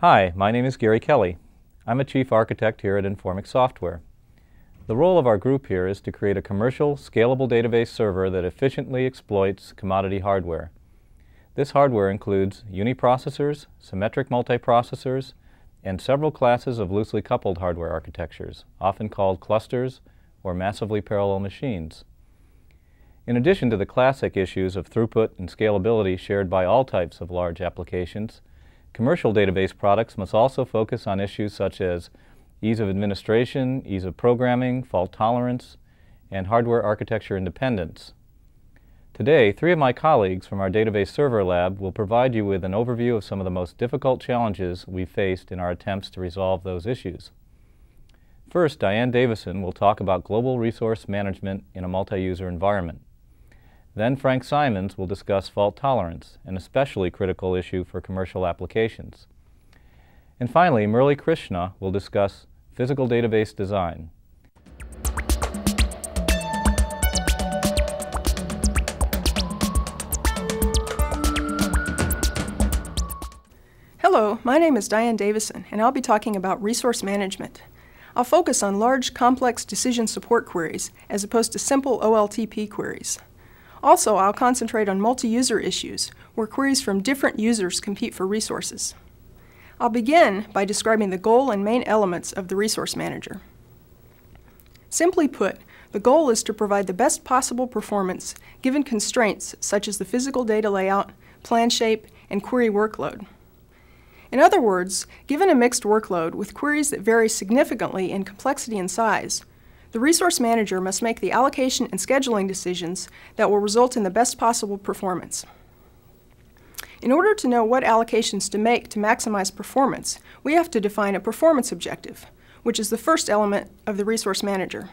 Hi, my name is Gary Kelly. I'm a chief architect here at Informix Software. The role of our group here is to create a commercial, scalable database server that efficiently exploits commodity hardware. This hardware includes uniprocessors, symmetric multiprocessors, and several classes of loosely coupled hardware architectures, often called clusters or massively parallel machines. In addition to the classic issues of throughput and scalability shared by all types of large applications, commercial database products must also focus on issues such as ease of administration, ease of programming, fault tolerance, and hardware architecture independence. Today, 3 of my colleagues from our database server lab will provide you with an overview of some of the most difficult challenges we've faced in our attempts to resolve those issues. First, Diane Davison will talk about global resource management in a multi-user environment. Then Frank Symonds will discuss fault tolerance, an especially critical issue for commercial applications. And finally, Murali Krishna will discuss physical database design. Hello, my name is Diane Davison, and I'll be talking about resource management. I'll focus on large, complex decision support queries as opposed to simple OLTP queries. Also, I'll concentrate on multi-user issues, where queries from different users compete for resources. I'll begin by describing the goal and main elements of the resource manager. Simply put, the goal is to provide the best possible performance given constraints such as the physical data layout, plan shape, and query workload. In other words, given a mixed workload with queries that vary significantly in complexity and size, the resource manager must make the allocation and scheduling decisions that will result in the best possible performance. In order to know what allocations to make to maximize performance, we have to define a performance objective, which is the first element of the resource manager.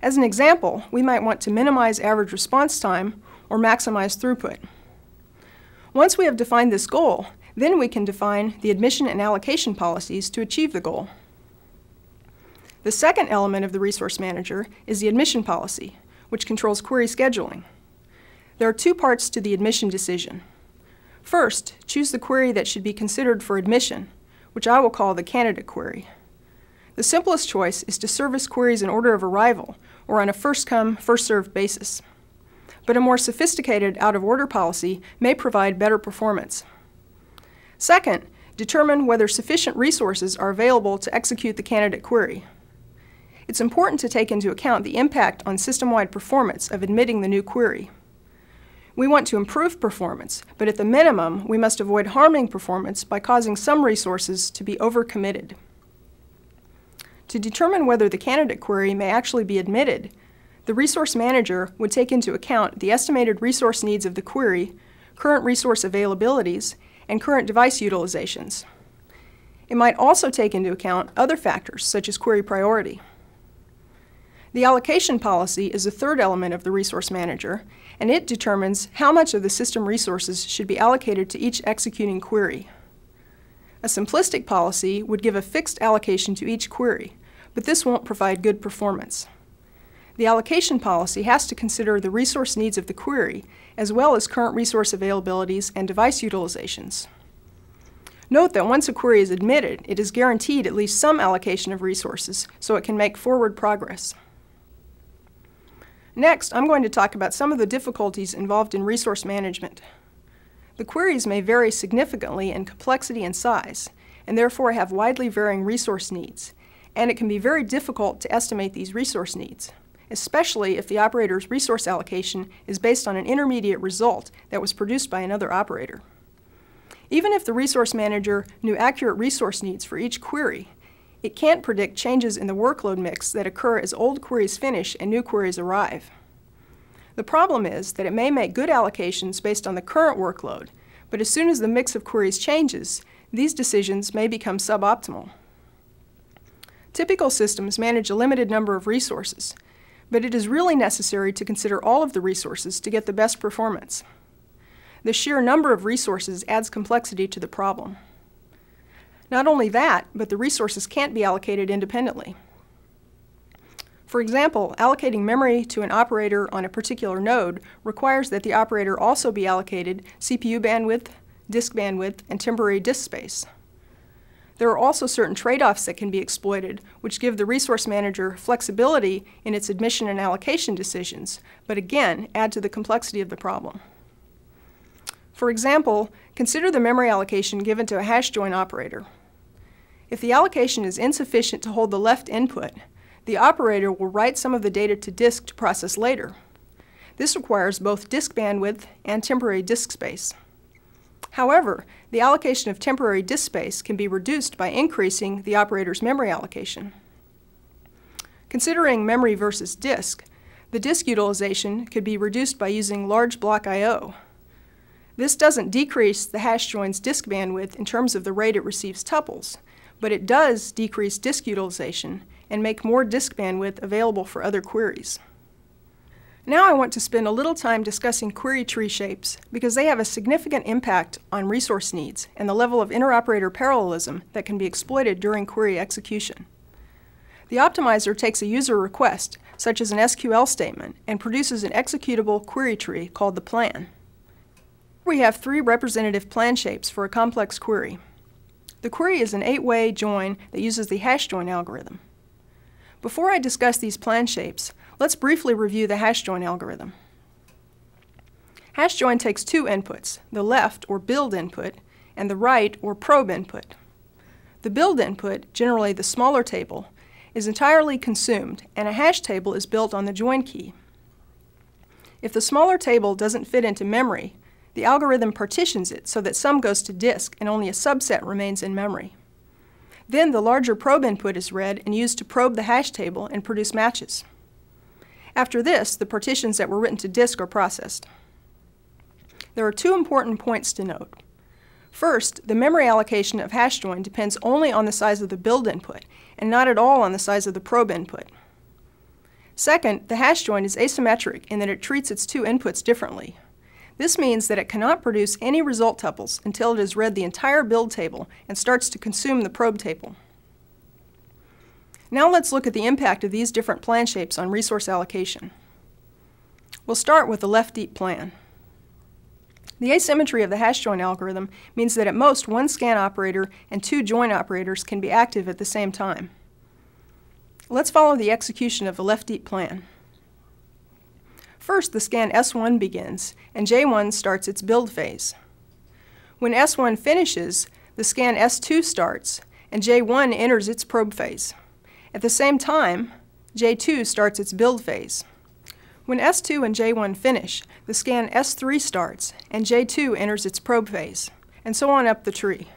As an example, we might want to minimize average response time or maximize throughput. Once we have defined this goal, then we can define the admission and allocation policies to achieve the goal. The second element of the resource manager is the admission policy, which controls query scheduling. There are 2 parts to the admission decision. First, choose the query that should be considered for admission, which I will call the candidate query. The simplest choice is to service queries in order of arrival, or on a first-come, first-served basis. But a more sophisticated out-of-order policy may provide better performance. Second, determine whether sufficient resources are available to execute the candidate query. It's important to take into account the impact on system-wide performance of admitting the new query. We want to improve performance, but at the minimum, we must avoid harming performance by causing some resources to be overcommitted. To determine whether the candidate query may actually be admitted, the resource manager would take into account the estimated resource needs of the query, current resource availabilities, and current device utilizations. It might also take into account other factors, such as query priority. The allocation policy is the third element of the resource manager, and it determines how much of the system resources should be allocated to each executing query. A simplistic policy would give a fixed allocation to each query, but this won't provide good performance. The allocation policy has to consider the resource needs of the query, as well as current resource availabilities and device utilizations. Note that once a query is admitted, it is guaranteed at least some allocation of resources, so it can make forward progress. Next, I'm going to talk about some of the difficulties involved in resource management. The queries may vary significantly in complexity and size, and therefore have widely varying resource needs, and it can be very difficult to estimate these resource needs, especially if the operator's resource allocation is based on an intermediate result that was produced by another operator. Even if the resource manager knew accurate resource needs for each query, it can't predict changes in the workload mix that occur as old queries finish and new queries arrive. The problem is that it may make good allocations based on the current workload, but as soon as the mix of queries changes, these decisions may become suboptimal. Typical systems manage a limited number of resources, but it is really necessary to consider all of the resources to get the best performance. The sheer number of resources adds complexity to the problem. Not only that, but the resources can't be allocated independently. For example, allocating memory to an operator on a particular node requires that the operator also be allocated CPU bandwidth, disk bandwidth, and temporary disk space. There are also certain trade-offs that can be exploited, which give the resource manager flexibility in its admission and allocation decisions, but again, add to the complexity of the problem. For example, consider the memory allocation given to a hash join operator. If the allocation is insufficient to hold the left input, the operator will write some of the data to disk to process later. This requires both disk bandwidth and temporary disk space. However, the allocation of temporary disk space can be reduced by increasing the operator's memory allocation. Considering memory versus disk, the disk utilization could be reduced by using large block I/O. This doesn't decrease the hash join's disk bandwidth in terms of the rate it receives tuples, but it does decrease disk utilization and make more disk bandwidth available for other queries. Now I want to spend a little time discussing query tree shapes because they have a significant impact on resource needs and the level of inter-operator parallelism that can be exploited during query execution. The optimizer takes a user request, such as an SQL statement, and produces an executable query tree called the plan. We have 3 representative plan shapes for a complex query. The query is an 8-way join that uses the hash join algorithm. Before I discuss these plan shapes, let's briefly review the hash join algorithm. Hash join takes 2 inputs, the left or build input and the right or probe input. The build input, generally the smaller table, is entirely consumed and a hash table is built on the join key. If the smaller table doesn't fit into memory, the algorithm partitions it so that some goes to disk and only a subset remains in memory. Then the larger probe input is read and used to probe the hash table and produce matches. After this, the partitions that were written to disk are processed. There are 2 important points to note. First, the memory allocation of hash join depends only on the size of the build input and not at all on the size of the probe input. Second, the hash join is asymmetric in that it treats its 2 inputs differently. This means that it cannot produce any result tuples until it has read the entire build table and starts to consume the probe table. Now let's look at the impact of these different plan shapes on resource allocation. We'll start with the left deep plan. The asymmetry of the hash join algorithm means that at most 1 scan operator and 2 join operators can be active at the same time. Let's follow the execution of the left deep plan. First, the scan S1 begins, and J1 starts its build phase. When S1 finishes, the scan S2 starts, and J1 enters its probe phase. At the same time, J2 starts its build phase. When S2 and J1 finish, the scan S3 starts, and J2 enters its probe phase, and so on up the tree.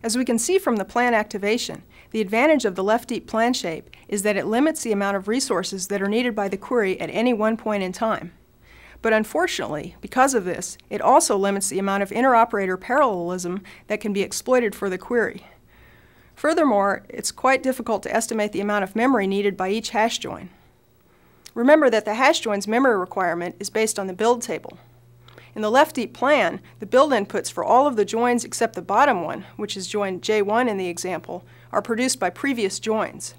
As we can see from the plan activation, the advantage of the left deep plan shape is that it limits the amount of resources that are needed by the query at any one point in time. But unfortunately, because of this, it also limits the amount of inter-operator parallelism that can be exploited for the query. Furthermore, it's quite difficult to estimate the amount of memory needed by each hash join. Remember that the hash join's memory requirement is based on the build table. In the left deep plan, the build inputs for all of the joins except the bottom one, which is join J1 in the example, are produced by previous joins.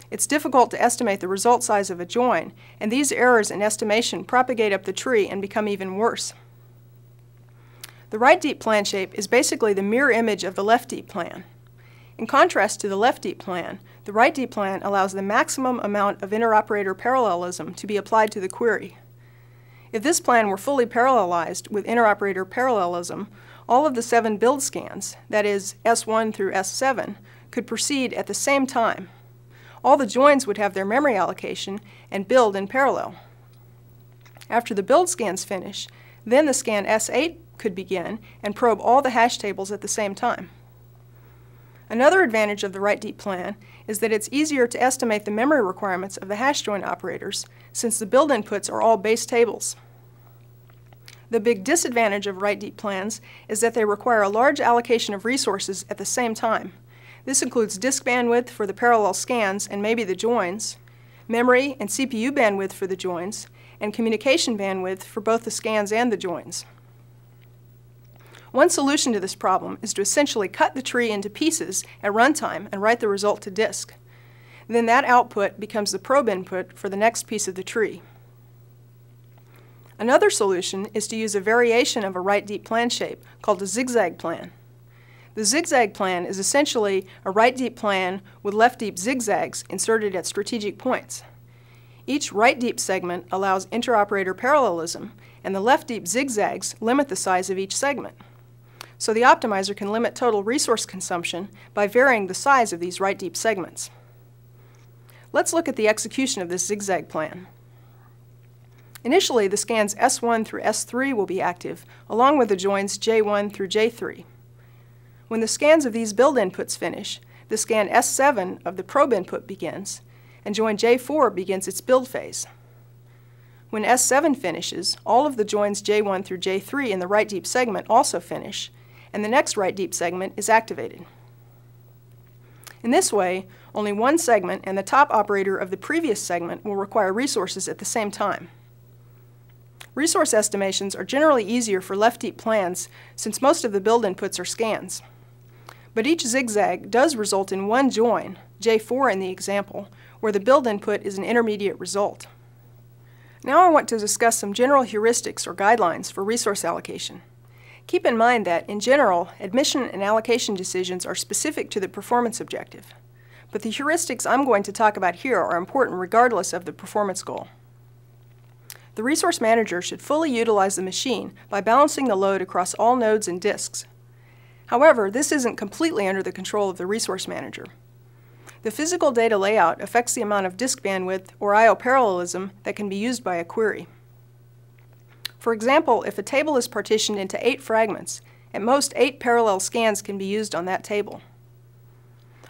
It's difficult to estimate the result size of a join, and these errors in estimation propagate up the tree and become even worse. The right deep plan shape is basically the mirror image of the left deep plan. In contrast to the left deep plan, the right deep plan allows the maximum amount of inter-operator parallelism to be applied to the query. If this plan were fully parallelized with inter-operator parallelism, all of the 7 build scans, that is S1 through S7, could proceed at the same time. All the joins would have their memory allocation and build in parallel. After the build scans finish, then the scan S8 could begin and probe all the hash tables at the same time. Another advantage of the right deep plan is that it's easier to estimate the memory requirements of the hash join operators since the build inputs are all base tables. The big disadvantage of right deep plans is that they require a large allocation of resources at the same time. This includes disk bandwidth for the parallel scans and maybe the joins, memory and CPU bandwidth for the joins, and communication bandwidth for both the scans and the joins. One solution to this problem is to essentially cut the tree into pieces at runtime and write the result to disk. Then that output becomes the probe input for the next piece of the tree. Another solution is to use a variation of a right deep plan shape called a zigzag plan. The zigzag plan is essentially a right-deep plan with left-deep zigzags inserted at strategic points. Each right-deep segment allows interoperator parallelism, and the left-deep zigzags limit the size of each segment. So the optimizer can limit total resource consumption by varying the size of these right-deep segments. Let's look at the execution of this zigzag plan. Initially, the scans S1 through S3 will be active, along with the joins J1 through J3. When the scans of these build inputs finish, the scan S7 of the probe input begins, and join J4 begins its build phase. When S7 finishes, all of the joins J1 through J3 in the right deep segment also finish, and the next right deep segment is activated. In this way, only one segment and the top operator of the previous segment will require resources at the same time. Resource estimations are generally easier for left deep plans since most of the build inputs are scans. But each zigzag does result in one join, J4 in the example, where the build input is an intermediate result. Now I want to discuss some general heuristics or guidelines for resource allocation. Keep in mind that, in general, admission and allocation decisions are specific to the performance objective. But the heuristics I'm going to talk about here are important regardless of the performance goal. The resource manager should fully utilize the machine by balancing the load across all nodes and disks. However, this isn't completely under the control of the resource manager. The physical data layout affects the amount of disk bandwidth or I/O parallelism that can be used by a query. For example, if a table is partitioned into 8 fragments, at most 8 parallel scans can be used on that table.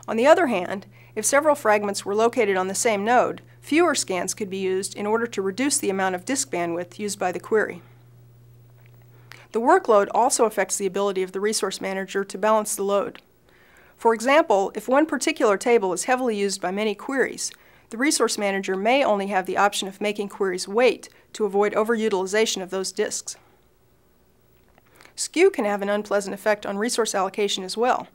On the other hand, if several fragments were located on the same node, fewer scans could be used in order to reduce the amount of disk bandwidth used by the query. The workload also affects the ability of the resource manager to balance the load. For example, if one particular table is heavily used by many queries, the resource manager may only have the option of making queries wait to avoid overutilization of those disks. Skew can have an unpleasant effect on resource allocation as well.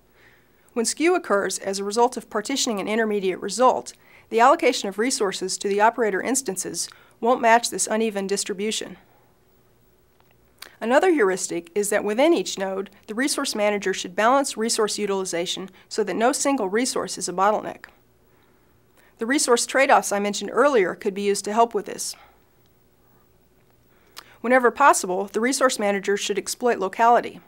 When skew occurs as a result of partitioning an intermediate result, the allocation of resources to the operator instances won't match this uneven distribution. Another heuristic is that within each node, the resource manager should balance resource utilization so that no single resource is a bottleneck. The resource trade-offs I mentioned earlier could be used to help with this. Whenever possible, the resource manager should exploit locality.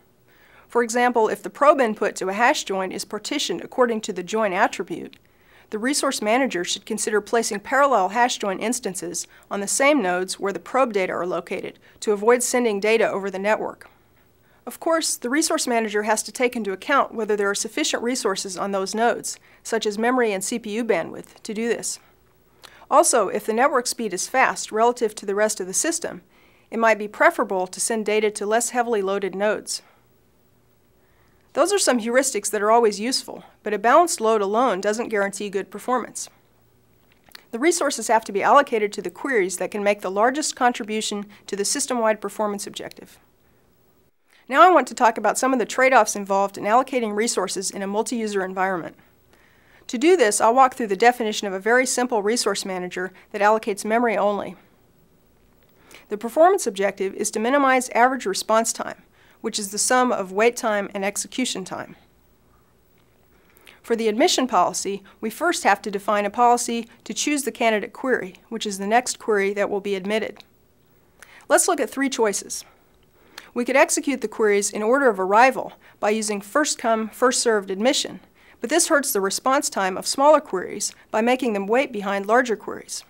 For example, if the probe input to a hash join is partitioned according to the join attribute, the resource manager should consider placing parallel hash join instances on the same nodes where the probe data are located to avoid sending data over the network. Of course, the resource manager has to take into account whether there are sufficient resources on those nodes, such as memory and CPU bandwidth, to do this. Also, if the network speed is fast relative to the rest of the system, it might be preferable to send data to less heavily loaded nodes. Those are some heuristics that are always useful, but a balanced load alone doesn't guarantee good performance. The resources have to be allocated to the queries that can make the largest contribution to the system-wide performance objective. Now I want to talk about some of the trade-offs involved in allocating resources in a multi-user environment. To do this, I'll walk through the definition of a very simple resource manager that allocates memory only. The performance objective is to minimize average response time, which is the sum of wait time and execution time. For the admission policy, we first have to define a policy to choose the candidate query, which is the next query that will be admitted. Let's look at 3 choices. We could execute the queries in order of arrival by using first come, first served admission, but this hurts the response time of smaller queries by making them wait behind larger queries.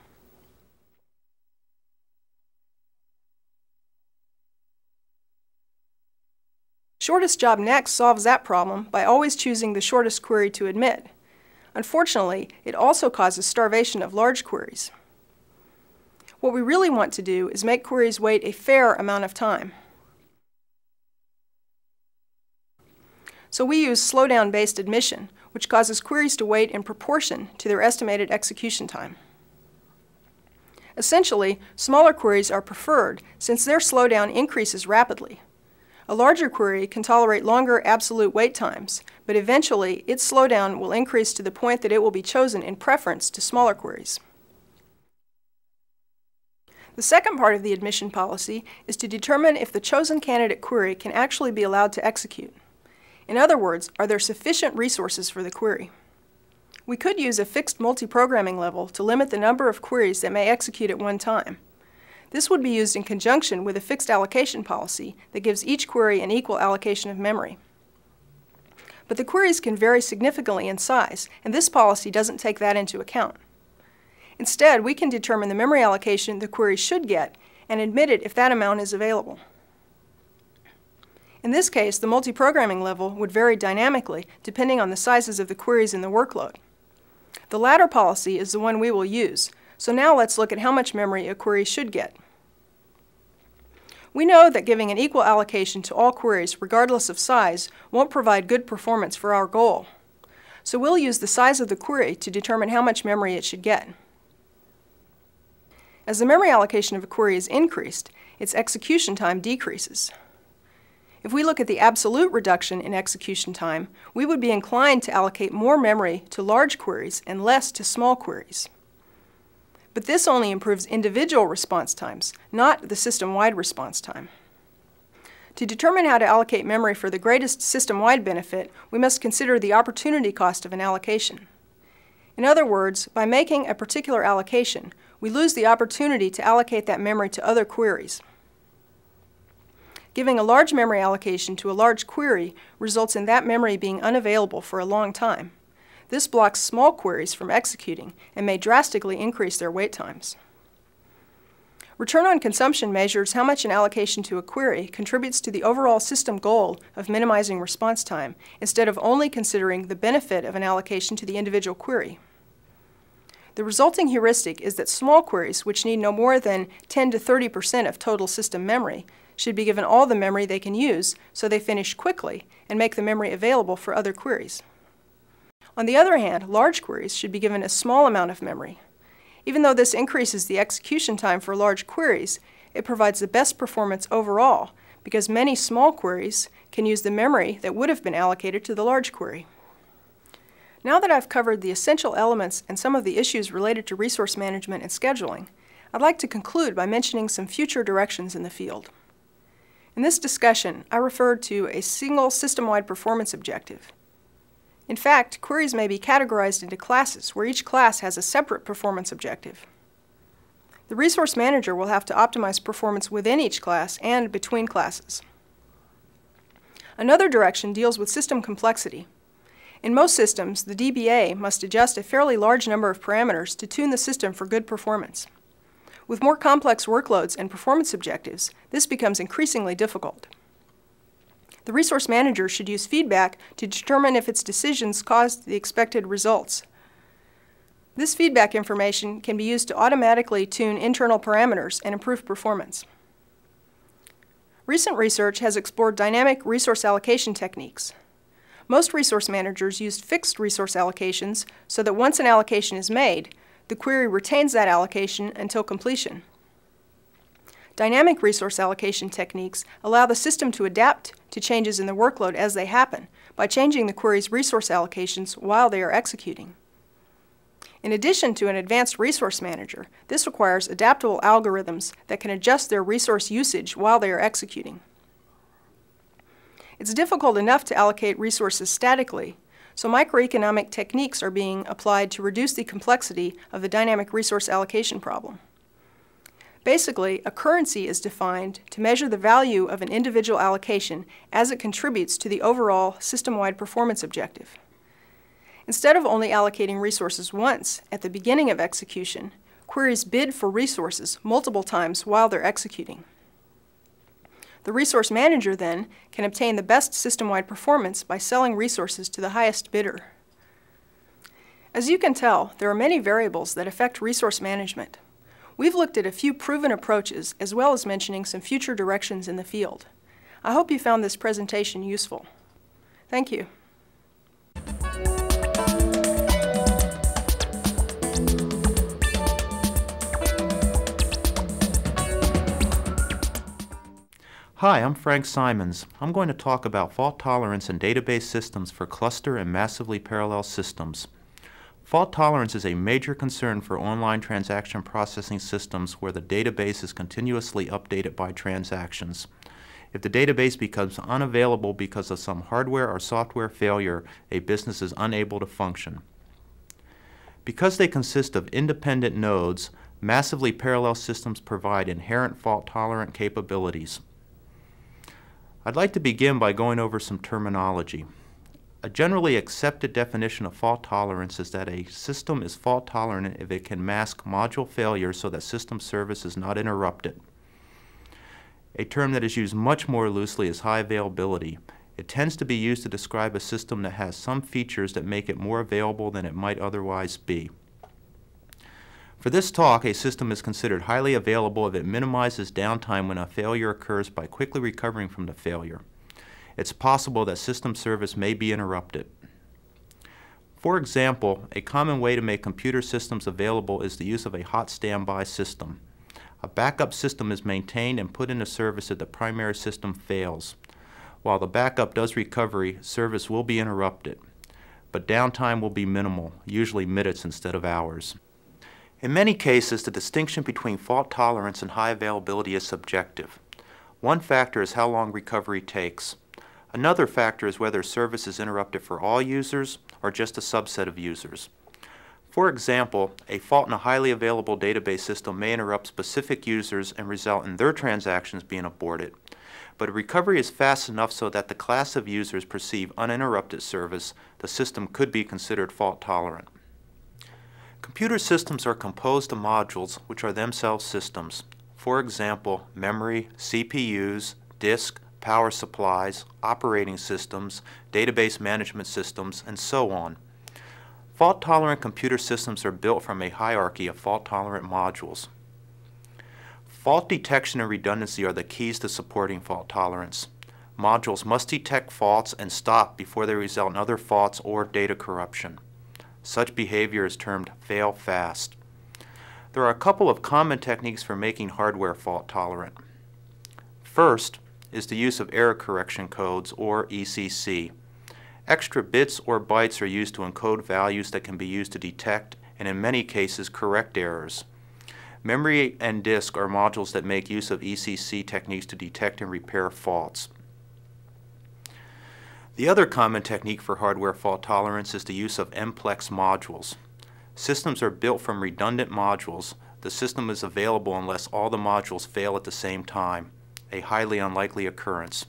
Shortest job next solves that problem by always choosing the shortest query to admit. Unfortunately, it also causes starvation of large queries. What we really want to do is make queries wait a fair amount of time. So we use slowdown-based admission, which causes queries to wait in proportion to their estimated execution time. Essentially, smaller queries are preferred since their slowdown increases rapidly. A larger query can tolerate longer absolute wait times, but eventually its slowdown will increase to the point that it will be chosen in preference to smaller queries. The second part of the admission policy is to determine if the chosen candidate query can actually be allowed to execute. In other words, are there sufficient resources for the query? We could use a fixed multi-programming level to limit the number of queries that may execute at one time. This would be used in conjunction with a fixed allocation policy that gives each query an equal allocation of memory. But the queries can vary significantly in size, and this policy doesn't take that into account. Instead, we can determine the memory allocation the query should get and admit it if that amount is available. In this case, the multi-programming level would vary dynamically depending on the sizes of the queries in the workload. The latter policy is the one we will use, so now let's look at how much memory a query should get. We know that giving an equal allocation to all queries, regardless of size, won't provide good performance for our goal. So we'll use the size of the query to determine how much memory it should get. As the memory allocation of a query is increased, its execution time decreases. If we look at the absolute reduction in execution time, we would be inclined to allocate more memory to large queries and less to small queries. But this only improves individual response times, not the system-wide response time. To determine how to allocate memory for the greatest system-wide benefit, we must consider the opportunity cost of an allocation. In other words, by making a particular allocation, we lose the opportunity to allocate that memory to other queries. Giving a large memory allocation to a large query results in that memory being unavailable for a long time. This blocks small queries from executing and may drastically increase their wait times. Return on consumption measures how much an allocation to a query contributes to the overall system goal of minimizing response time, instead of only considering the benefit of an allocation to the individual query. The resulting heuristic is that small queries, which need no more than 10 to 30% of total system memory, should be given all the memory they can use so they finish quickly and make the memory available for other queries. On the other hand, large queries should be given a small amount of memory. Even though this increases the execution time for large queries, it provides the best performance overall because many small queries can use the memory that would have been allocated to the large query. Now that I've covered the essential elements and some of the issues related to resource management and scheduling, I'd like to conclude by mentioning some future directions in the field. In this discussion, I referred to a single system-wide performance objective. In fact, queries may be categorized into classes where each class has a separate performance objective. The resource manager will have to optimize performance within each class and between classes. Another direction deals with system complexity. In most systems, the DBA must adjust a fairly large number of parameters to tune the system for good performance. With more complex workloads and performance objectives, this becomes increasingly difficult. The resource manager should use feedback to determine if its decisions caused the expected results. This feedback information can be used to automatically tune internal parameters and improve performance. Recent research has explored dynamic resource allocation techniques. Most resource managers used fixed resource allocations so that once an allocation is made, the query retains that allocation until completion. Dynamic resource allocation techniques allow the system to adapt to changes in the workload as they happen by changing the query's resource allocations while they are executing. In addition to an advanced resource manager, this requires adaptable algorithms that can adjust their resource usage while they are executing. It's difficult enough to allocate resources statically, so microeconomic techniques are being applied to reduce the complexity of the dynamic resource allocation problem. Basically, a currency is defined to measure the value of an individual allocation as it contributes to the overall system-wide performance objective. Instead of only allocating resources once at the beginning of execution, queries bid for resources multiple times while they're executing. The resource manager then can obtain the best system-wide performance by selling resources to the highest bidder. As you can tell, there are many variables that affect resource management. We've looked at a few proven approaches as well as mentioning some future directions in the field. I hope you found this presentation useful. Thank you. Hi, I'm Frank Symonds. I'm going to talk about fault tolerance in database systems for cluster and massively parallel systems. Fault tolerance is a major concern for online transaction processing systems where the database is continuously updated by transactions. If the database becomes unavailable because of some hardware or software failure, a business is unable to function. Because they consist of independent nodes, massively parallel systems provide inherent fault-tolerant capabilities. I'd like to begin by going over some terminology. A generally accepted definition of fault tolerance is that a system is fault tolerant if it can mask module failures so that system service is not interrupted. A term that is used much more loosely is high availability. It tends to be used to describe a system that has some features that make it more available than it might otherwise be. For this talk, a system is considered highly available if it minimizes downtime when a failure occurs by quickly recovering from the failure. It's possible that system service may be interrupted. For example, a common way to make computer systems available is the use of a hot standby system. A backup system is maintained and put into service if the primary system fails. While the backup does recovery, service will be interrupted, but downtime will be minimal, usually minutes instead of hours. In many cases, the distinction between fault tolerance and high availability is subjective. One factor is how long recovery takes. Another factor is whether service is interrupted for all users or just a subset of users. For example, a fault in a highly available database system may interrupt specific users and result in their transactions being aborted. But if recovery is fast enough so that the class of users perceive uninterrupted service, the system could be considered fault tolerant. Computer systems are composed of modules which are themselves systems. For example, memory, CPUs, disk, power supplies, operating systems, database management systems, and so on. Fault-tolerant computer systems are built from a hierarchy of fault-tolerant modules. Fault detection and redundancy are the keys to supporting fault tolerance. Modules must detect faults and stop before they result in other faults or data corruption. Such behavior is termed fail fast. There are a couple of common techniques for making hardware fault tolerant. First is the use of error correction codes, or ECC. Extra bits or bytes are used to encode values that can be used to detect and in many cases correct errors. Memory and disk are modules that make use of ECC techniques to detect and repair faults. The other common technique for hardware fault tolerance is the use of MPLEX modules. Systems are built from redundant modules. The system is available unless all the modules fail at the same time, a highly unlikely occurrence.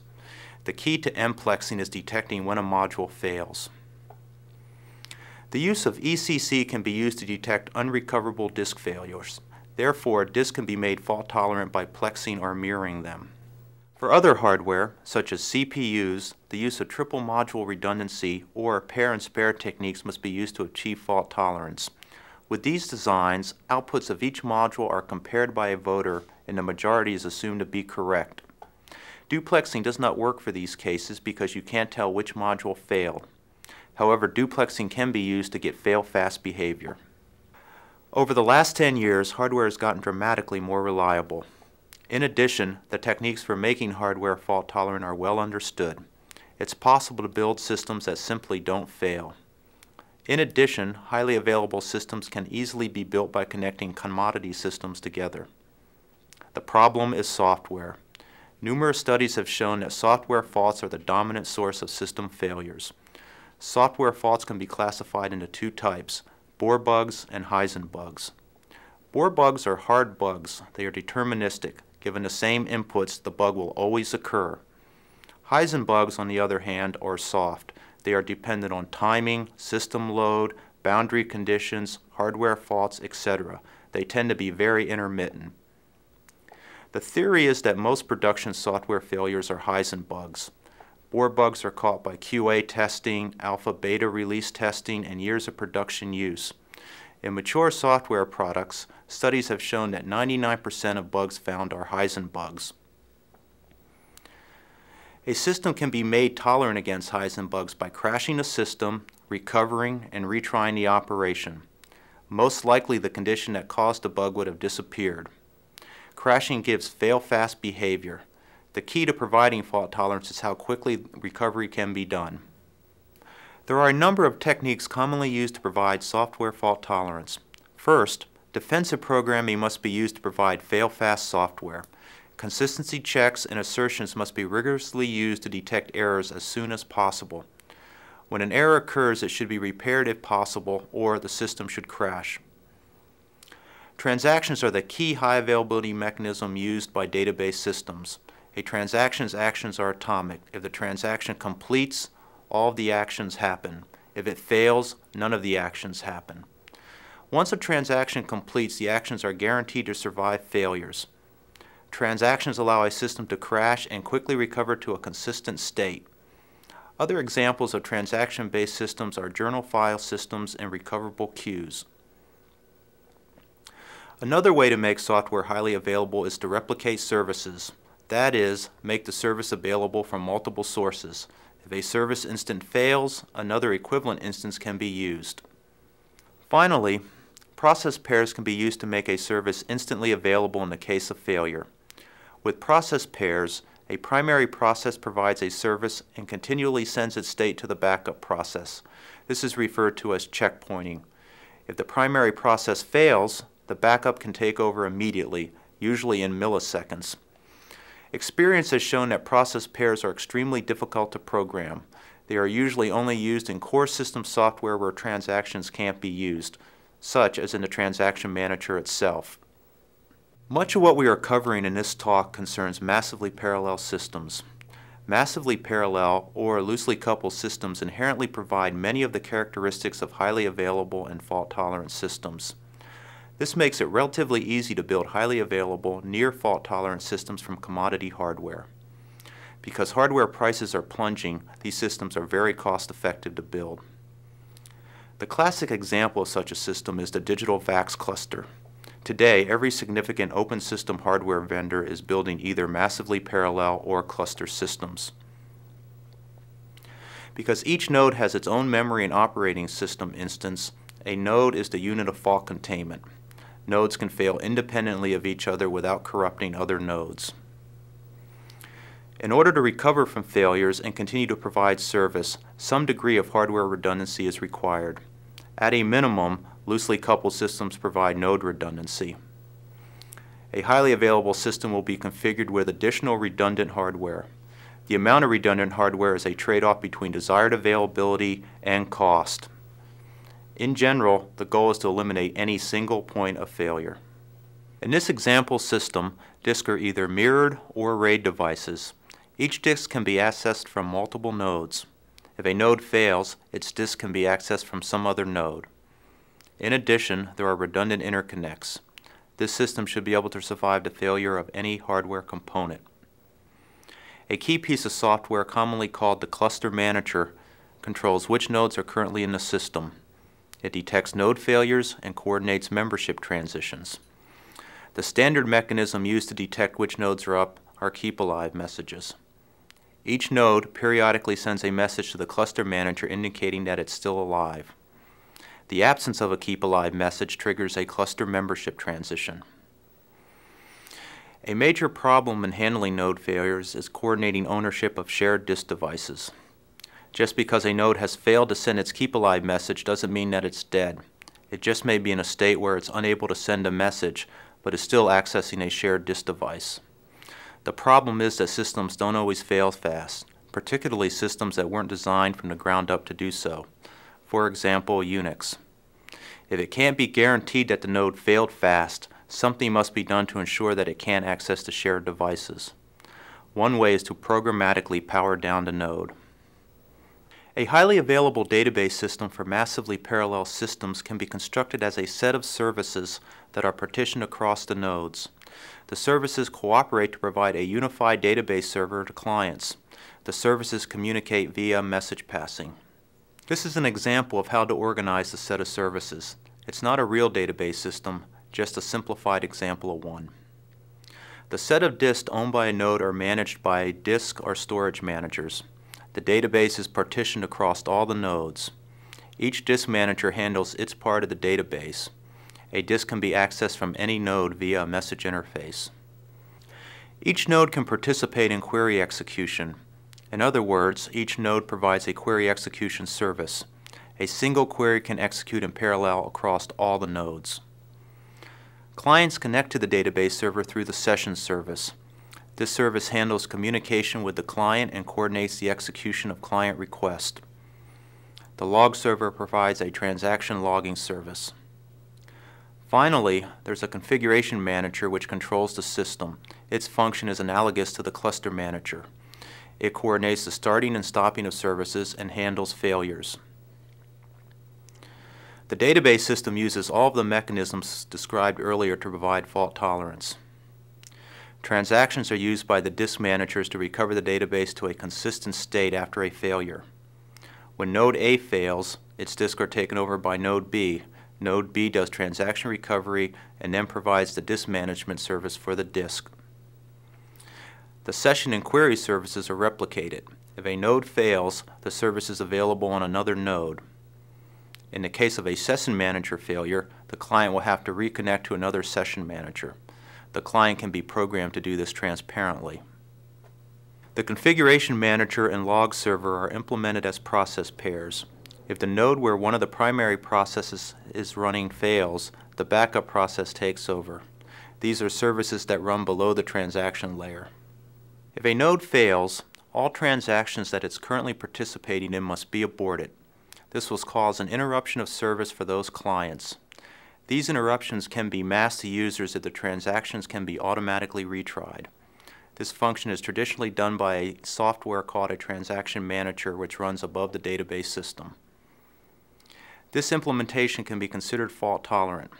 The key to MPLEXing is detecting when a module fails. The use of ECC can be used to detect unrecoverable disk failures. Therefore, disks can be made fault tolerant by plexing or mirroring them. For other hardware, such as CPUs, the use of triple module redundancy or pair and spare techniques must be used to achieve fault tolerance. With these designs, outputs of each module are compared by a voter and the majority is assumed to be correct. Duplexing does not work for these cases because you can't tell which module failed. However, duplexing can be used to get fail-fast behavior. Over the last 10 years, hardware has gotten dramatically more reliable. In addition, the techniques for making hardware fault-tolerant are well understood. It's possible to build systems that simply don't fail. In addition, highly available systems can easily be built by connecting commodity systems together. The problem is software. Numerous studies have shown that software faults are the dominant source of system failures. Software faults can be classified into two types: Bohr bugs and Heisen bugs. Bohr bugs are hard bugs. They are deterministic. Given the same inputs, the bug will always occur. Heisen bugs, on the other hand, are soft. They are dependent on timing, system load, boundary conditions, hardware faults, etc. They tend to be very intermittent. The theory is that most production software failures are Heisen bugs. Bohr bugs are caught by QA testing, alpha-beta release testing, and years of production use. In mature software products, studies have shown that 99% of bugs found are Heisen bugs. A system can be made tolerant against Heisen bugs by crashing a system, recovering, and retrying the operation. Most likely the condition that caused the bug would have disappeared. Crashing gives fail-fast behavior. The key to providing fault tolerance is how quickly recovery can be done. There are a number of techniques commonly used to provide software fault tolerance. First, defensive programming must be used to provide fail-fast software. Consistency checks and assertions must be rigorously used to detect errors as soon as possible. When an error occurs, it should be repaired if possible, or the system should crash. Transactions are the key high availability mechanism used by database systems. A transaction's actions are atomic. If the transaction completes, all of the actions happen. If it fails, none of the actions happen. Once a transaction completes, the actions are guaranteed to survive failures. Transactions allow a system to crash and quickly recover to a consistent state. Other examples of transaction-based systems are journal file systems and recoverable queues. Another way to make software highly available is to replicate services. That is, make the service available from multiple sources. If a service instance fails, another equivalent instance can be used. Finally, process pairs can be used to make a service instantly available in the case of failure. With process pairs, a primary process provides a service and continually sends its state to the backup process. This is referred to as checkpointing. If the primary process fails, the backup can take over immediately, usually in milliseconds. Experience has shown that process pairs are extremely difficult to program. They are usually only used in core system software where transactions can't be used, such as in the transaction manager itself. Much of what we are covering in this talk concerns massively parallel systems. Massively parallel or loosely coupled systems inherently provide many of the characteristics of highly available and fault-tolerant systems. This makes it relatively easy to build highly available, near fault-tolerant systems from commodity hardware. Because hardware prices are plunging, these systems are very cost-effective to build. The classic example of such a system is the digital VAX cluster. Today, every significant open system hardware vendor is building either massively parallel or cluster systems. Because each node has its own memory and operating system instance, a node is the unit of fault containment. Nodes can fail independently of each other without corrupting other nodes. In order to recover from failures and continue to provide service, some degree of hardware redundancy is required. At a minimum, loosely coupled systems provide node redundancy. A highly available system will be configured with additional redundant hardware. The amount of redundant hardware is a trade-off between desired availability and cost. In general, the goal is to eliminate any single point of failure. In this example system, disks are either mirrored or RAID devices. Each disk can be accessed from multiple nodes. If a node fails, its disk can be accessed from some other node. In addition, there are redundant interconnects. This system should be able to survive the failure of any hardware component. A key piece of software, commonly called the cluster manager, controls which nodes are currently in the system. It detects node failures and coordinates membership transitions. The standard mechanism used to detect which nodes are up are keep alive messages. Each node periodically sends a message to the cluster manager indicating that it's still alive. The absence of a keep alive message triggers a cluster membership transition. A major problem in handling node failures is coordinating ownership of shared disk devices. Just because a node has failed to send its keep alive message doesn't mean that it's dead. It just may be in a state where it's unable to send a message, but is still accessing a shared disk device. The problem is that systems don't always fail fast, particularly systems that weren't designed from the ground up to do so. For example, Unix. If it can't be guaranteed that the node failed fast, something must be done to ensure that it can't access the shared devices. One way is to programmatically power down the node. A highly available database system for massively parallel systems can be constructed as a set of services that are partitioned across the nodes. The services cooperate to provide a unified database server to clients. The services communicate via message passing. This is an example of how to organize the set of services. It's not a real database system, just a simplified example of one. The set of disks owned by a node are managed by disk or storage managers. The database is partitioned across all the nodes. Each disk manager handles its part of the database. A disk can be accessed from any node via a message interface. Each node can participate in query execution. In other words, each node provides a query execution service. A single query can execute in parallel across all the nodes. Clients connect to the database server through the session service. This service handles communication with the client and coordinates the execution of client requests. The log server provides a transaction logging service. Finally, there's a configuration manager which controls the system. Its function is analogous to the cluster manager. It coordinates the starting and stopping of services and handles failures. The database system uses all of the mechanisms described earlier to provide fault tolerance. Transactions are used by the disk managers to recover the database to a consistent state after a failure. When node A fails, its disks are taken over by node B. Node B does transaction recovery and then provides the disk management service for the disk. The session and query services are replicated. If a node fails, the service is available on another node. In the case of a session manager failure, the client will have to reconnect to another session manager. The client can be programmed to do this transparently. The configuration manager and log server are implemented as process pairs. If the node where one of the primary processes is running fails, the backup process takes over. These are services that run below the transaction layer. If a node fails, all transactions that it's currently participating in must be aborted. This will cause an interruption of service for those clients. These interruptions can be masked to users if the transactions can be automatically retried. This function is traditionally done by a software called a transaction manager, which runs above the database system. This implementation can be considered fault tolerant.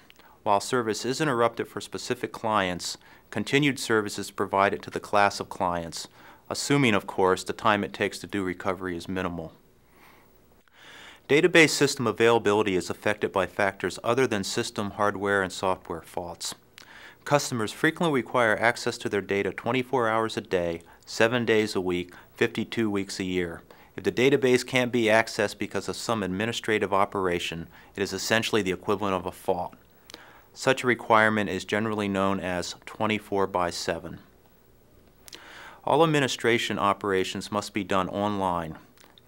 While service is interrupted for specific clients, continued service is provided to the class of clients, assuming, of course, the time it takes to do recovery is minimal. Database system availability is affected by factors other than system, hardware, and software faults. Customers frequently require access to their data 24 hours a day, 7 days a week, 52 weeks a year. If the database can't be accessed because of some administrative operation, it is essentially the equivalent of a fault. Such a requirement is generally known as 24/7. All administration operations must be done online.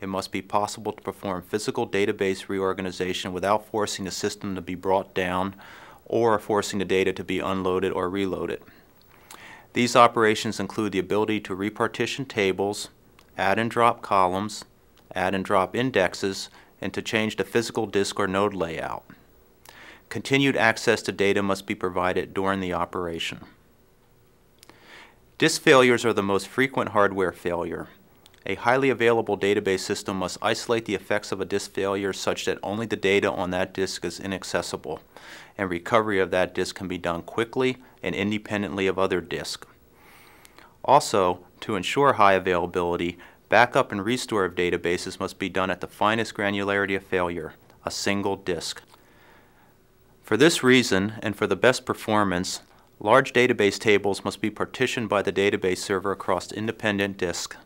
It must be possible to perform physical database reorganization without forcing the system to be brought down or forcing the data to be unloaded or reloaded. These operations include the ability to repartition tables, add and drop columns, add and drop indexes, and to change the physical disk or node layout. Continued access to data must be provided during the operation. Disk failures are the most frequent hardware failure. A highly available database system must isolate the effects of a disk failure such that only the data on that disk is inaccessible, and recovery of that disk can be done quickly and independently of other disks. Also, to ensure high availability, backup and restore of databases must be done at the finest granularity of failure, a single disk. For this reason, and for the best performance, large database tables must be partitioned by the database server across independent disks.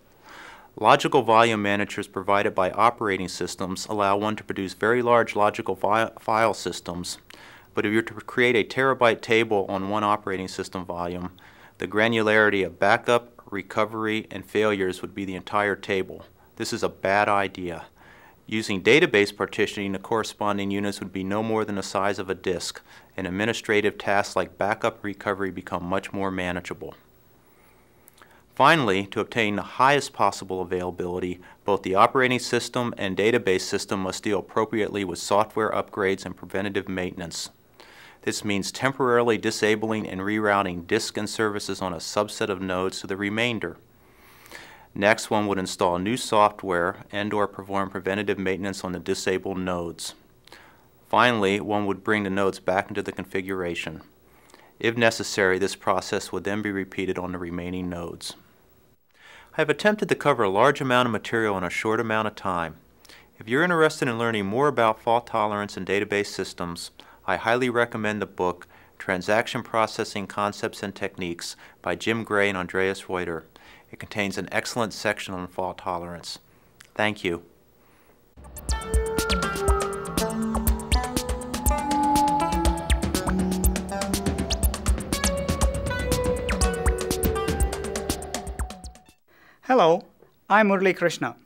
Logical volume managers provided by operating systems allow one to produce very large logical file systems, but if you're to create a terabyte table on one operating system volume, the granularity of backup, recovery, and failures would be the entire table. This is a bad idea. Using database partitioning, the corresponding units would be no more than the size of a disk, and administrative tasks like backup recovery become much more manageable. Finally, to obtain the highest possible availability, both the operating system and database system must deal appropriately with software upgrades and preventative maintenance. This means temporarily disabling and rerouting disks and services on a subset of nodes to the remainder. Next, one would install new software and/or perform preventative maintenance on the disabled nodes. Finally, one would bring the nodes back into the configuration. If necessary, this process would then be repeated on the remaining nodes. I have attempted to cover a large amount of material in a short amount of time. If you're interested in learning more about fault tolerance in database systems, I highly recommend the book Transaction Processing Concepts and Techniques by Jim Gray and Andreas Reuter. It contains an excellent section on fault tolerance. Thank you. Hello, I'm Murali Krishna.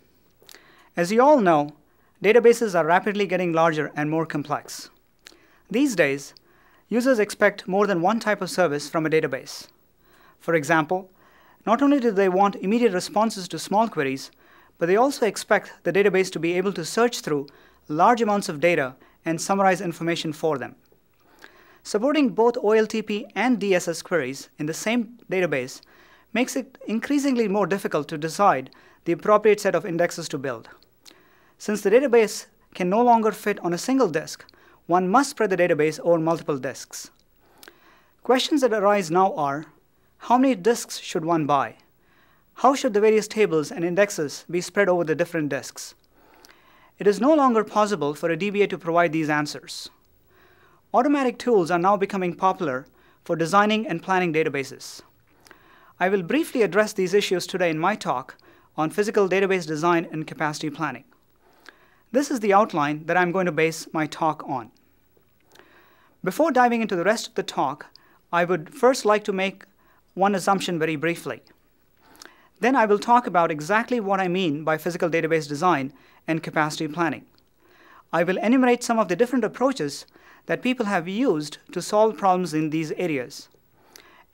As you all know, databases are rapidly getting larger and more complex. These days, users expect more than one type of service from a database. For example, Not only do they want immediate responses to small queries, but they also expect the database to be able to search through large amounts of data and summarize information for them. Supporting both OLTP and DSS queries in the same database makes it increasingly more difficult to decide the appropriate set of indexes to build. Since the database can no longer fit on a single disk, one must spread the database over multiple disks. Questions that arise now are, how many disks should one buy? How should the various tables and indexes be spread over the different disks? It is no longer possible for a DBA to provide these answers. Automatic tools are now becoming popular for designing and planning databases. I will briefly address these issues today in my talk on physical database design and capacity planning. This is the outline that I'm going to base my talk on. Before diving into the rest of the talk, I would first like to make one assumption very briefly. Then I will talk about exactly what I mean by physical database design and capacity planning. I will enumerate some of the different approaches that people have used to solve problems in these areas.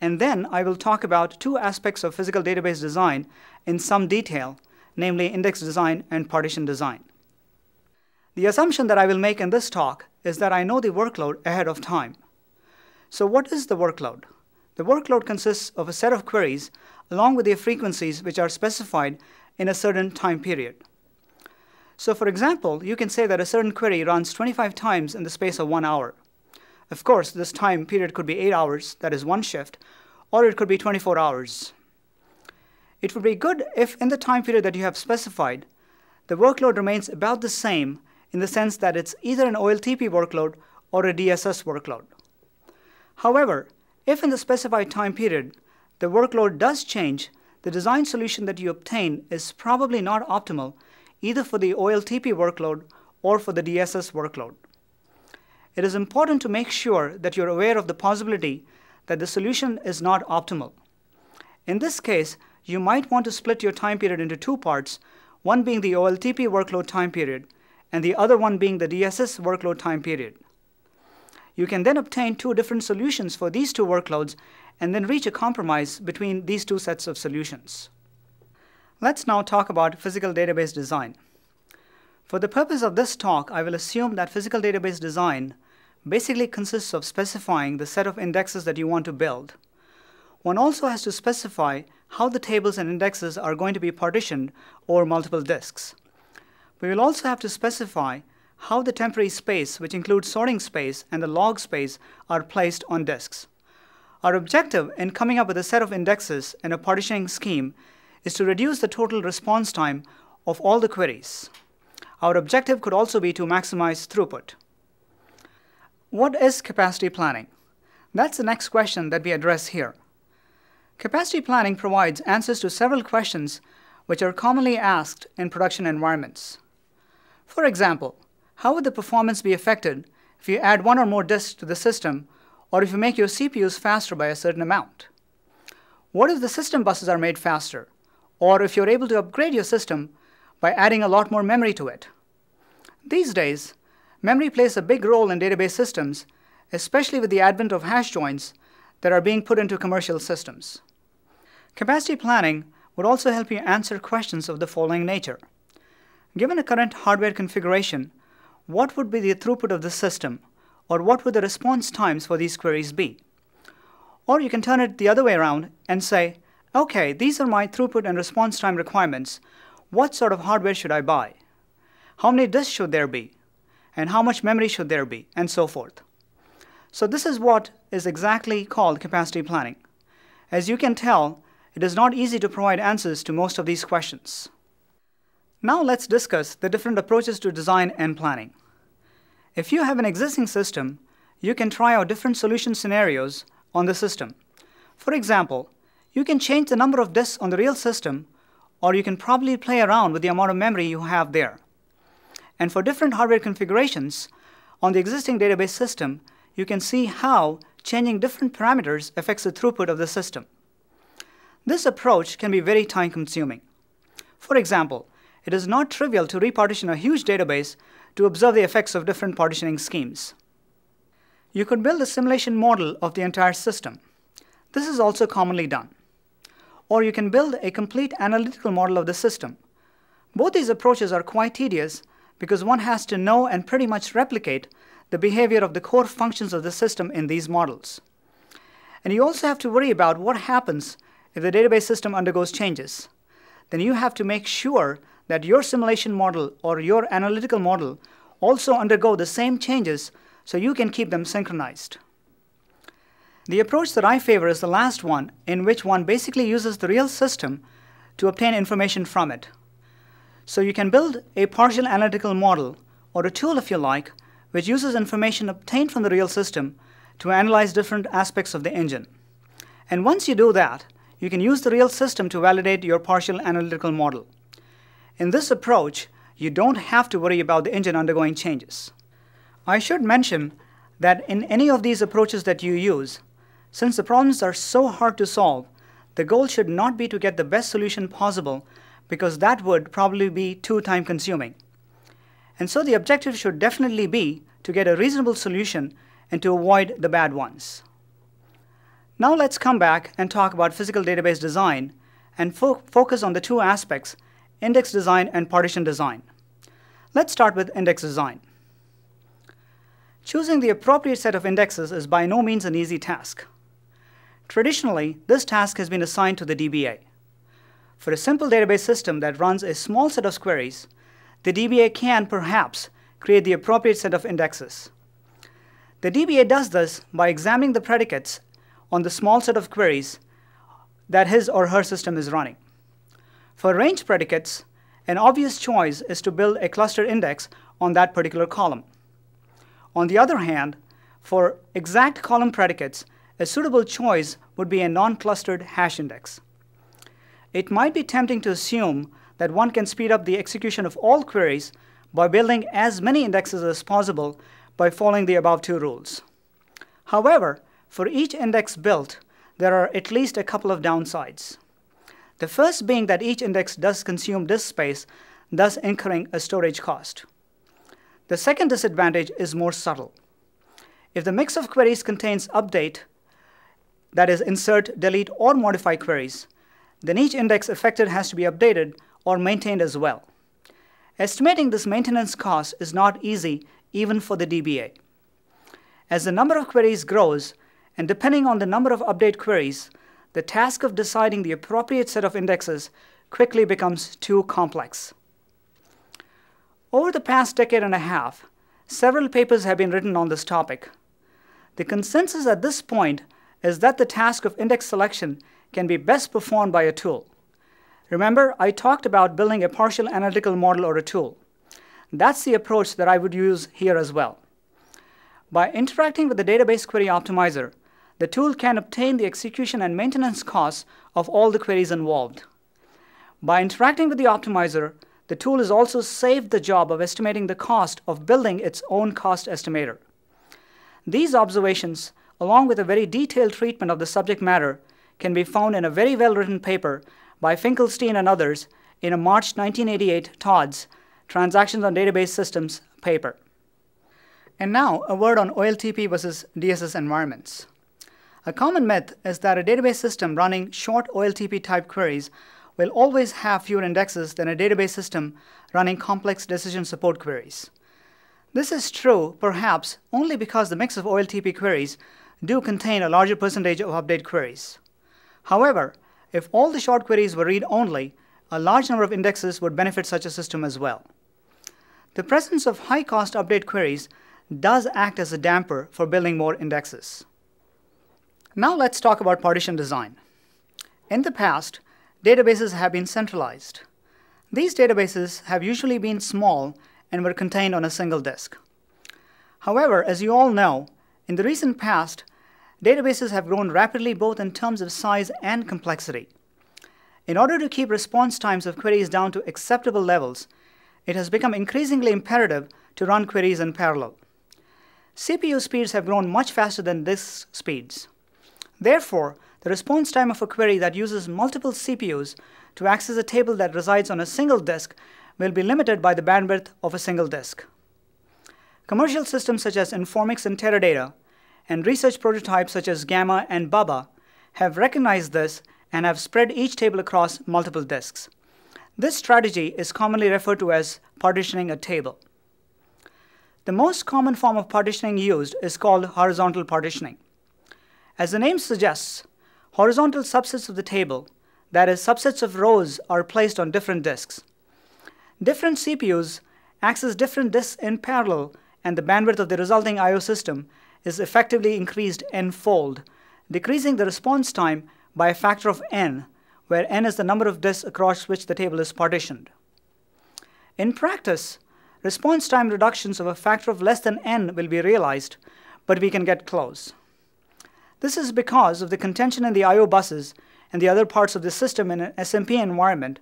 And then I will talk about two aspects of physical database design in some detail, namely index design and partition design. The assumption that I will make in this talk is that I know the workload ahead of time. So what is the workload? The workload consists of a set of queries along with their frequencies which are specified in a certain time period. So for example, you can say that a certain query runs 25 times in the space of 1 hour. Of course, this time period could be 8 hours, that is one shift, or it could be 24 hours. It would be good if in the time period that you have specified, the workload remains about the same in the sense that it's either an OLTP workload or a DSS workload. However, if in the specified time period the workload does change, the design solution that you obtain is probably not optimal either for the OLTP workload or for the DSS workload. It is important to make sure that you're aware of the possibility that the solution is not optimal. In this case, you might want to split your time period into two parts, one being the OLTP workload time period and the other one being the DSS workload time period. You can then obtain two different solutions for these two workloads and then reach a compromise between these two sets of solutions. Let's now talk about physical database design. For the purpose of this talk, I will assume that physical database design basically consists of specifying the set of indexes that you want to build. One also has to specify how the tables and indexes are going to be partitioned over multiple disks. We will also have to specify how the temporary space, which includes sorting space and the log space, are placed on disks. Our objective in coming up with a set of indexes and a partitioning scheme is to reduce the total response time of all the queries. Our objective could also be to maximize throughput. What is capacity planning? That's the next question that we address here. Capacity planning provides answers to several questions which are commonly asked in production environments. For example, how would the performance be affected if you add one or more disks to the system, or if you make your CPUs faster by a certain amount? What if the system buses are made faster, or if you're able to upgrade your system by adding a lot more memory to it? These days, memory plays a big role in database systems, especially with the advent of hash joins that are being put into commercial systems. Capacity planning would also help you answer questions of the following nature. Given a current hardware configuration, what would be the throughput of the system, or what would the response times for these queries be? Or you can turn it the other way around and say, okay, these are my throughput and response time requirements. What sort of hardware should I buy? How many disks should there be? And how much memory should there be? And so forth. So this is what is exactly called capacity planning. As you can tell, it is not easy to provide answers to most of these questions. Now let's discuss the different approaches to design and planning. If you have an existing system, you can try out different solution scenarios on the system. For example, you can change the number of disks on the real system, or you can probably play around with the amount of memory you have there. And for different hardware configurations on the existing database system, you can see how changing different parameters affects the throughput of the system. This approach can be very time-consuming. For example, it is not trivial to repartition a huge database to observe the effects of different partitioning schemes. You could build a simulation model of the entire system. This is also commonly done. or you can build a complete analytical model of the system. Both these approaches are quite tedious because one has to know and pretty much replicate the behavior of the core functions of the system in these models. And you also have to worry about what happens if the database system undergoes changes. Then you have to make sure that your simulation model or your analytical model also undergo the same changes so you can keep them synchronized. The approach that I favor is the last one, in which one basically uses the real system to obtain information from it. So you can build a partial analytical model, or a tool if you like, which uses information obtained from the real system to analyze different aspects of the engine. And once you do that, you can use the real system to validate your partial analytical model. In this approach, you don't have to worry about the engine undergoing changes. I should mention that in any of these approaches that you use, since the problems are so hard to solve, the goal should not be to get the best solution possible, because that would probably be too time-consuming. And so the objective should definitely be to get a reasonable solution and to avoid the bad ones. Now let's come back and talk about physical database design and focus on the two aspects, index design and partition design. Let's start with index design. Choosing the appropriate set of indexes is by no means an easy task. Traditionally, this task has been assigned to the DBA. For a simple database system that runs a small set of queries, the DBA can perhaps create the appropriate set of indexes. The DBA does this by examining the predicates on the small set of queries that his or her system is running. For range predicates, an obvious choice is to build a cluster index on that particular column. On the other hand, for exact column predicates, a suitable choice would be a non-clustered hash index. It might be tempting to assume that one can speed up the execution of all queries by building as many indexes as possible by following the above two rules. However, for each index built, there are at least a couple of downsides. The first being that each index does consume disk space, thus incurring a storage cost. The second disadvantage is more subtle. If the mix of queries contains update, that is, insert, delete, or modify queries, then each index affected has to be updated or maintained as well. Estimating this maintenance cost is not easy even for the DBA. As the number of queries grows, and depending on the number of update queries, the task of deciding the appropriate set of indexes quickly becomes too complex. Over the past decade and a half, several papers have been written on this topic. The consensus at this point is that the task of index selection can be best performed by a tool. Remember, I talked about building a partial analytical model or a tool. That's the approach that I would use here as well. By interacting with the database query optimizer, the tool can obtain the execution and maintenance costs of all the queries involved. By interacting with the optimizer, the tool is also saved the job of estimating the cost of building its own cost estimator. These observations, along with a very detailed treatment of the subject matter, can be found in a very well-written paper by Finkelstein and others in a March 1988 Todd's Transactions on Database Systems paper. And now, a word on OLTP versus DSS environments. A common myth is that a database system running short OLTP-type queries will always have fewer indexes than a database system running complex decision support queries. This is true, perhaps, only because the mix of OLTP queries do contain a larger percentage of update queries. However, if all the short queries were read-only, a large number of indexes would benefit such a system as well. The presence of high-cost update queries does act as a damper for building more indexes. Now let's talk about partition design. In the past, databases have been centralized. These databases have usually been small and were contained on a single disk. However, as you all know, in the recent past, databases have grown rapidly both in terms of size and complexity. In order to keep response times of queries down to acceptable levels, it has become increasingly imperative to run queries in parallel. CPU speeds have grown much faster than disk speeds. Therefore, the response time of a query that uses multiple CPUs to access a table that resides on a single disk will be limited by the bandwidth of a single disk. Commercial systems such as Informix and Teradata, and research prototypes such as Gamma and Bubba have recognized this and have spread each table across multiple disks. This strategy is commonly referred to as partitioning a table. The most common form of partitioning used is called horizontal partitioning. As the name suggests, horizontal subsets of the table, that is, subsets of rows, are placed on different disks. Different CPUs access different disks in parallel, and the bandwidth of the resulting I/O system is effectively increased n-fold, decreasing the response time by a factor of n, where n is the number of disks across which the table is partitioned. In practice, response time reductions of a factor of less than n will be realized, but we can get close. This is because of the contention in the I/O buses and the other parts of the system in an SMP environment,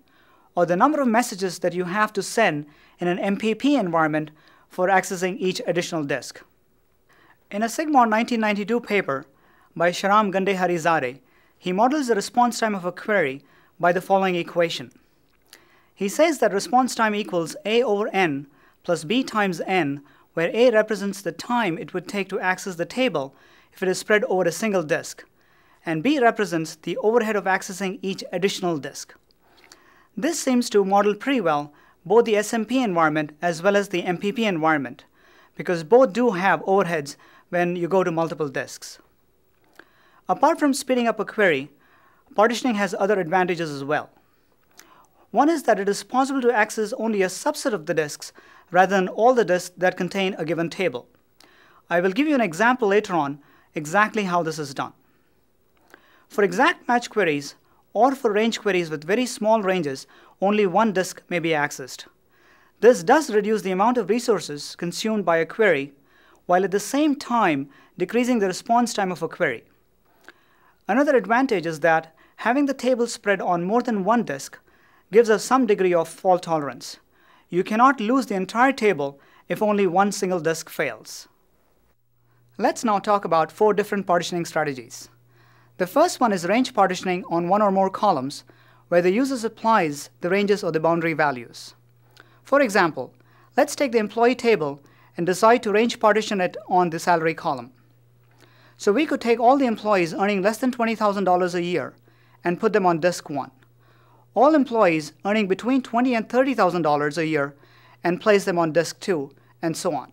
or the number of messages that you have to send in an MPP environment for accessing each additional disk. In a Sigmod 1992 paper by Shahram Gandeharizadeh, he models the response time of a query by the following equation. He says that response time equals A over n plus b times n, where a represents the time it would take to access the table if it is spread over a single disk, and b represents the overhead of accessing each additional disk. This seems to model pretty well both the SMP environment as well as the MPP environment, because both do have overheads when you go to multiple disks. Apart from speeding up a query, partitioning has other advantages as well. One is that it is possible to access only a subset of the disks rather than all the disks that contain a given table. I will give you an example later on exactly how this is done. For exact match queries, or for range queries with very small ranges, only one disk may be accessed. This does reduce the amount of resources consumed by a query, while at the same time decreasing the response time of a query. Another advantage is that having the table spread on more than one disk gives us some degree of fault tolerance. You cannot lose the entire table if only one single disk fails. Let's now talk about 4 different partitioning strategies. The first one is range partitioning on one or more columns, where the user supplies the ranges or the boundary values. For example, let's take the employee table and decide to range partition it on the salary column. So we could take all the employees earning less than $20,000 a year and put them on disk 1. All employees earning between $20,000 and $30,000 a year and place them on disk 2, and so on.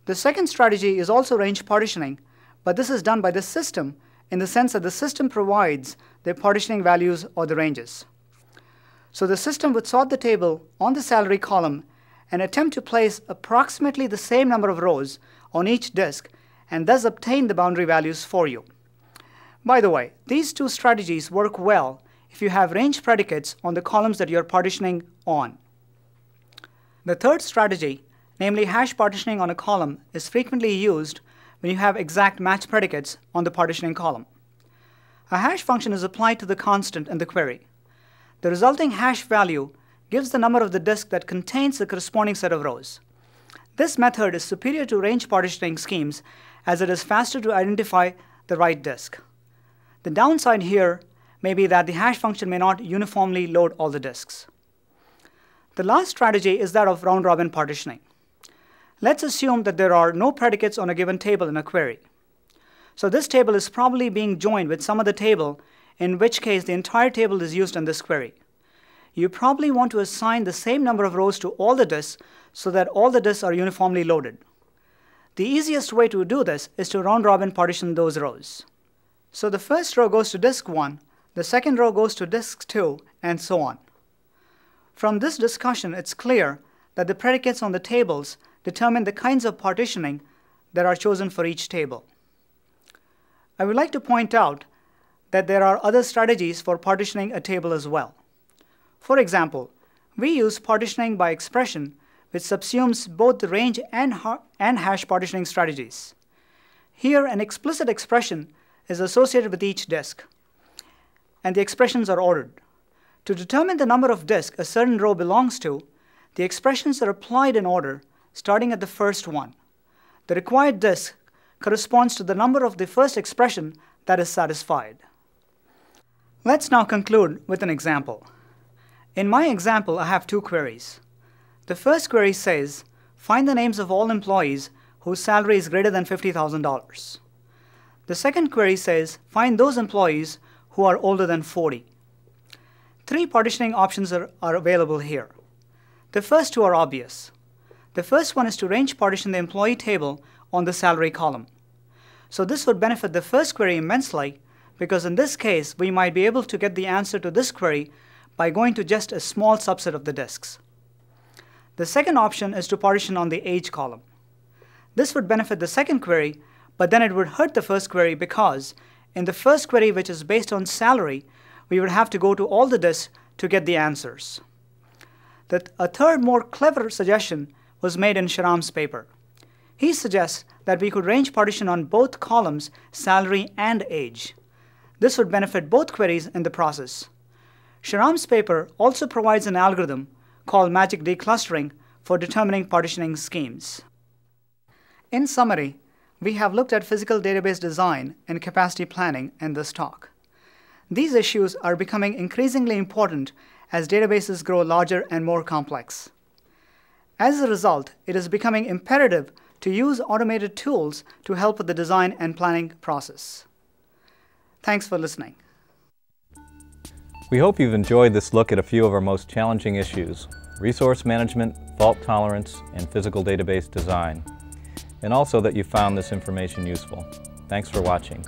The second strategy is also range partitioning, but this is done by the system in the sense that the system provides the partitioning values or the ranges. So the system would sort the table on the salary column and attempt to place approximately the same number of rows on each disk and thus obtain the boundary values for you. By the way, these 2 strategies work well if you have range predicates on the columns that you're partitioning on. The third strategy, namely hash partitioning on a column, is frequently used when you have exact match predicates on the partitioning column. A hash function is applied to the constant in the query. The resulting hash value gives the number of the disk that contains the corresponding set of rows. This method is superior to range partitioning schemes as it is faster to identify the right disk. The downside here may be that the hash function may not uniformly load all the disks. The last strategy is that of round-robin partitioning. Let's assume that there are no predicates on a given table in a query. So this table is probably being joined with some other table, in which case the entire table is used in this query. You probably want to assign the same number of rows to all the disks so that all the disks are uniformly loaded. The easiest way to do this is to round-robin partition those rows. So the first row goes to disk 1, the second row goes to disk 2, and so on. From this discussion, it's clear that the predicates on the tables determine the kinds of partitioning that are chosen for each table. I would like to point out that there are other strategies for partitioning a table as well. For example, we use partitioning by expression, which subsumes both the range and hash partitioning strategies. Here, an explicit expression is associated with each disk, and the expressions are ordered. To determine the number of disks a certain row belongs to, the expressions are applied in order, starting at the first one. The required disk corresponds to the number of the first expression that is satisfied. Let's now conclude with an example. In my example, I have 2 queries. The first query says, find the names of all employees whose salary is greater than $50,000. The second query says, find those employees who are older than 40. 3 partitioning options are available here. The first two are obvious. The first one is to range partition the employee table on the salary column. So this would benefit the first query immensely, because in this case, we might be able to get the answer to this query by going to just a small subset of the disks. The second option is to partition on the age column. This would benefit the second query, but then it would hurt the first query because in the first query, which is based on salary, we would have to go to all the disks to get the answers. A third, more clever suggestion was made in Shahram's paper. He suggests that we could range partition on both columns, salary and age. This would benefit both queries in the process. Shahram's paper also provides an algorithm called magic declustering for determining partitioning schemes. In summary, we have looked at physical database design and capacity planning in this talk. These issues are becoming increasingly important as databases grow larger and more complex. As a result, it is becoming imperative to use automated tools to help with the design and planning process. Thanks for listening. We hope you've enjoyed this look at a few of our most challenging issues: resource management, fault tolerance, and physical database design, and also that you found this information useful. Thanks for watching.